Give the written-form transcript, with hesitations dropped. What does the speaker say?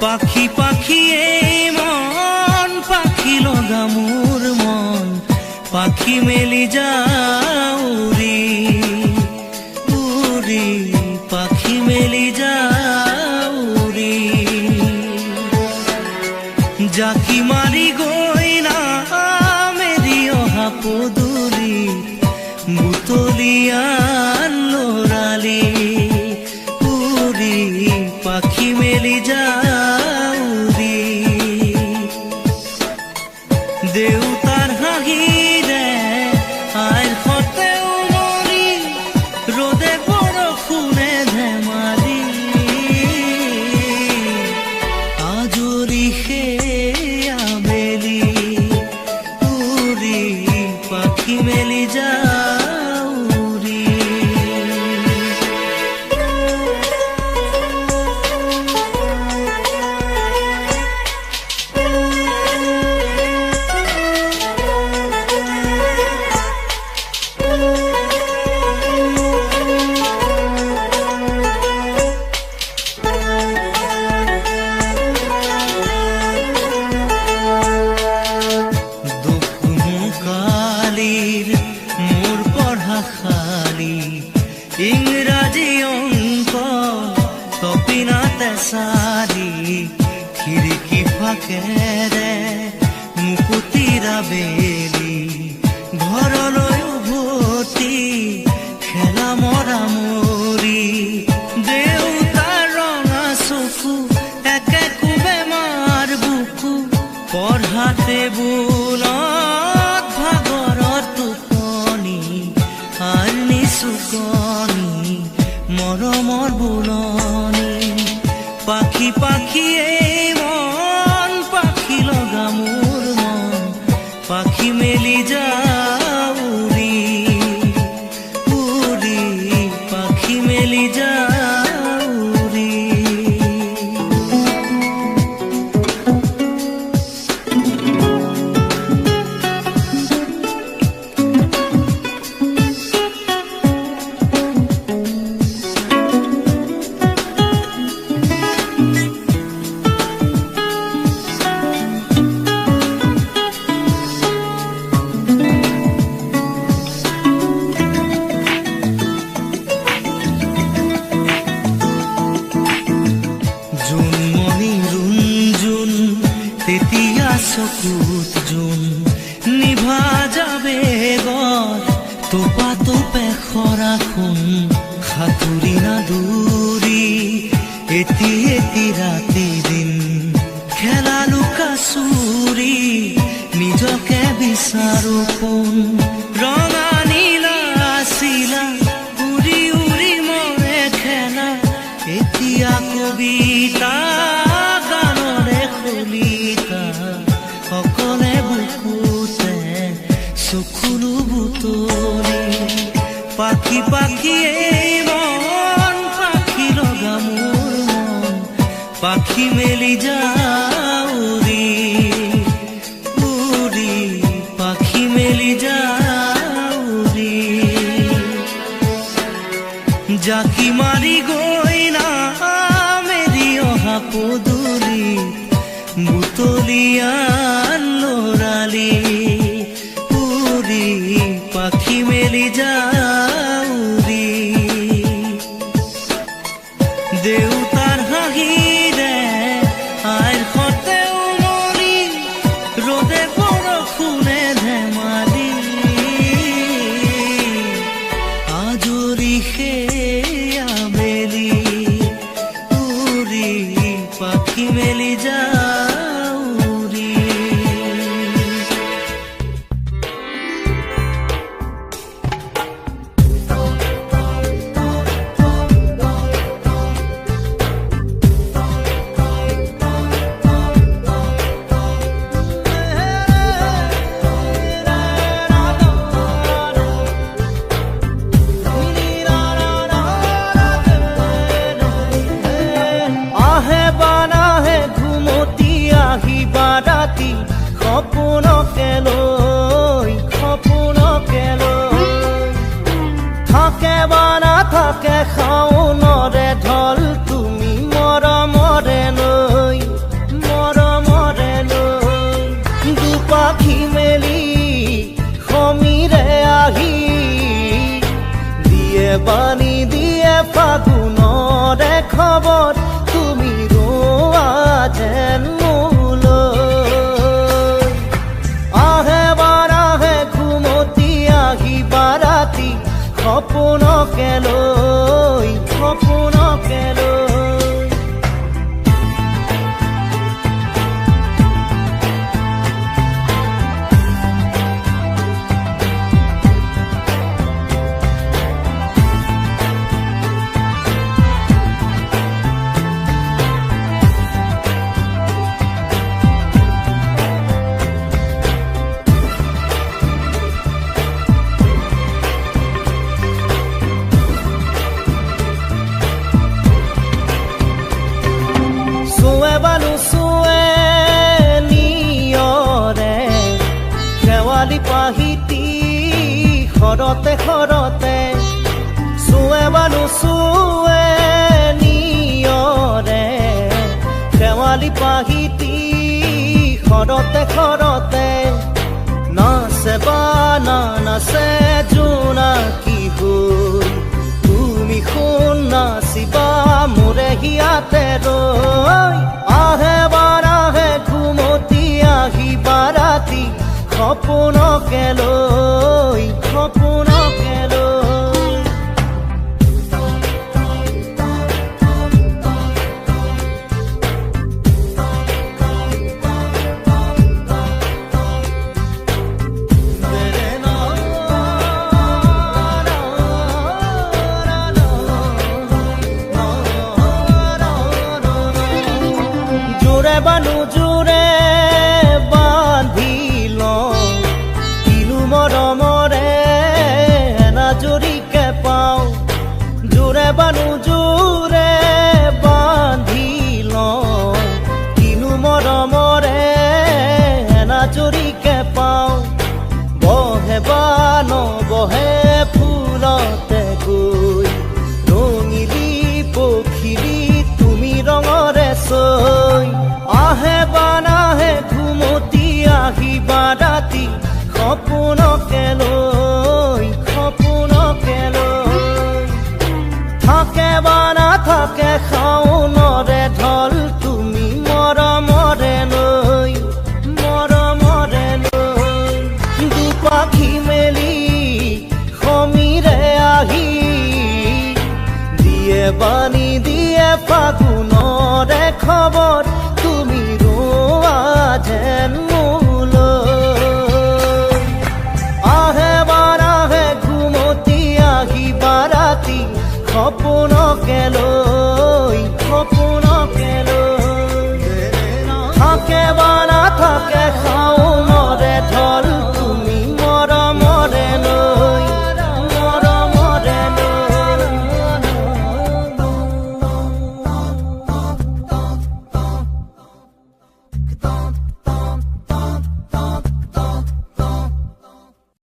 পাখি পাখি এই মন পাখি লগা মোৰ মন পাখি মেলি যাও উৰি উৰি পাখি মেলি যাও উৰি জাকি মাৰি গৈ না মেলি অহা পদূলি বুটলিয়ান লৰালি উৰি পাখি মেলি যাও উৰি দেউতাৰ হাঁহিৰে আইৰ সতে উমলি ৰ'দে বৰষুণে ধেমালি আজৰি সেই আবেলি উৰি পাখি মেলি যাও উৰি মোৰ পঢ়া খালি ইংৰাজী অংক তপিনাতে চালি খিৰিকী ফাকেৰে মুকুতিৰা বেলি ঘৰলৈ উভতি খেলা মৰা মৰি দেউতাৰ ৰঙা চকু একে কোবে মাৰ বুকু পঢ়াতে বুলত ভাগৰৰ টোপনি আৰ নিচুকনি মৰমৰ বুলনি পাখি পাখি এই মন পাখি লগা মোৰ মন পাখি মেলি যাও উৰি উৰি পাখি মেলি যাও উৰি তেতিয়া চকুত জোন নিভা যাবে গৰ তোপা তোপে খৰাখোন সাঁতুৰি না দূৰি এটি এটি ৰাতি দিন খেলা লুকা চুৰি নিজকে বিচাৰো কোন ৰঙা নীলা চিলা উৰি উৰি মৰে খেলা এতিয়া কবিতা গানৰে খলিতা সকলে বুকুতে চকুলো বুটলি পাখি পাখি এই মন পাখি লগা মোৰ মন পাখি মেলি যাও উৰি উৰি পাখি মেলি যাও উৰি জাকি মাৰি গৈ না মেলি অহা পদূলি বুটলিয়ান লৰালি উৰি পাখি মেলি যাও উৰি দেউতাৰ হাঁহিৰে আইৰ সতে উমলি ৰ'দে বৰষুণে ধেমালি আজৰি সেই আবেলি উৰি পাখি মেলি যাও উৰি থাকে খাওনৰে ঢল তুমি মৰমৰে নই বাণী দিয়ে ফাগুনৰে খবৰ তুমি ৰোৱা যেন মোলৈ আহে বাৰাহে ঘুমতি আহিবা ৰাতি সপোনকে লৈ সপোনকে লৈ পাহিতি খৰতে খৰতে চুৱে বানু চুৱে নিয়ৰে শেৱালি পাহিতি খৰতে খৰতে নাচে বানা নাচে জোনাকী হৈ তুমি শুন নাচিবা মোৰে হিয়াতে ৰৈ আহে বাৰাহে ঘুমতি আহিবা ৰাতি সপোনকে লৈ সপোনকে লৈ জোৰে বানু জোৰে বান্ধি মৰমৰে এনাজৰীকে পাওঁ জোৰে বানু জোৰে বান্ধি লওঁ কিনো মৰমৰে এনাজৰীকে পাওঁ বহে বা নবহে ফুলতে গৈ ৰঙিলি পখিলি তুমি ৰঙৰে চৈ আহে বানাহে ঘুমতি আহিবা ৰাতি সপোনকে লৈ সপোনকে লৈ থাকে বা নাথাকে শাওনৰে ঢল তুমি মৰমৰে লৈ দুপাখি মেলি সমীৰে আহি দিয়ে বাণী দিয়ে ফাগুনৰে খবৰ তুমি ৰোৱা যেন সপোনকে লৈ থাকে বা